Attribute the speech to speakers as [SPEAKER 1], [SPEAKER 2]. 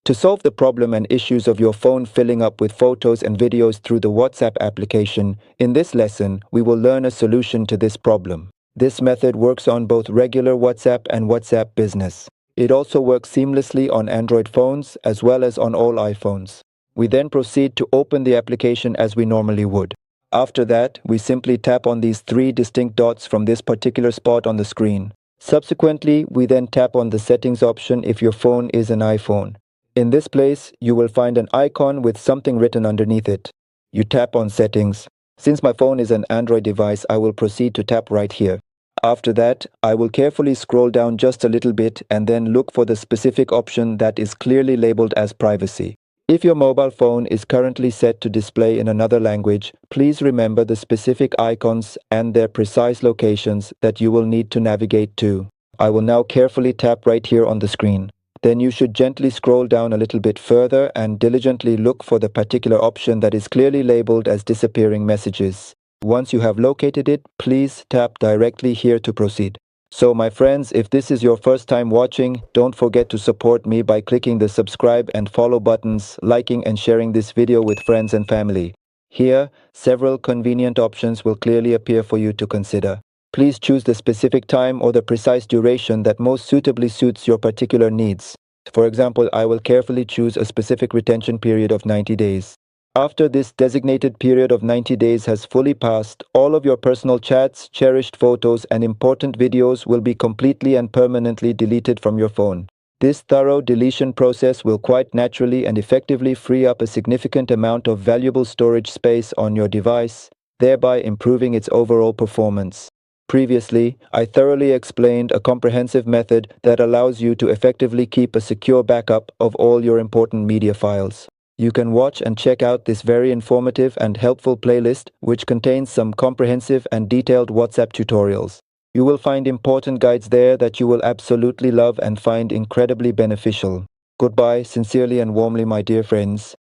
[SPEAKER 1] To solve the problem and issues of your phone filling up with photos and videos through the WhatsApp application, in this lesson, we will learn a solution to this problem. This method works on both regular WhatsApp and WhatsApp Business. It also works seamlessly on Android phones as well as on all iPhones. We then proceed to open the application as we normally would. After that, we simply tap on these three distinct dots from this particular spot on the screen. Subsequently, we then tap on the settings option if your phone is an iPhone. In this place, you will find an icon with something written underneath it. You tap on settings. Since my phone is an Android device, I will proceed to tap right here. After that, I will carefully scroll down just a little bit and then look for the specific option that is clearly labeled as privacy. If your mobile phone is currently set to display in another language, please remember the specific icons and their precise locations that you will need to navigate to. I will now carefully tap right here on the screen. Then you should gently scroll down a little bit further and diligently look for the particular option that is clearly labeled as disappearing messages. Once you have located it, please tap directly here to proceed. So my friends, if this is your first time watching, don't forget to support me by clicking the subscribe and follow buttons, liking and sharing this video with friends and family. Here, several convenient options will clearly appear for you to consider. Please choose the specific time or the precise duration that most suitably suits your particular needs. For example, I will carefully choose a specific retention period of 90 days. After this designated period of 90 days has fully passed, all of your personal chats, cherished photos, and important videos will be completely and permanently deleted from your phone. This thorough deletion process will quite naturally and effectively free up a significant amount of valuable storage space on your device, thereby improving its overall performance. Previously, I thoroughly explained a comprehensive method that allows you to effectively keep a secure backup of all your important media files. You can watch and check out this very informative and helpful playlist, which contains some comprehensive and detailed WhatsApp tutorials. You will find important guides there that you will absolutely love and find incredibly beneficial. Goodbye, sincerely and warmly, my dear friends.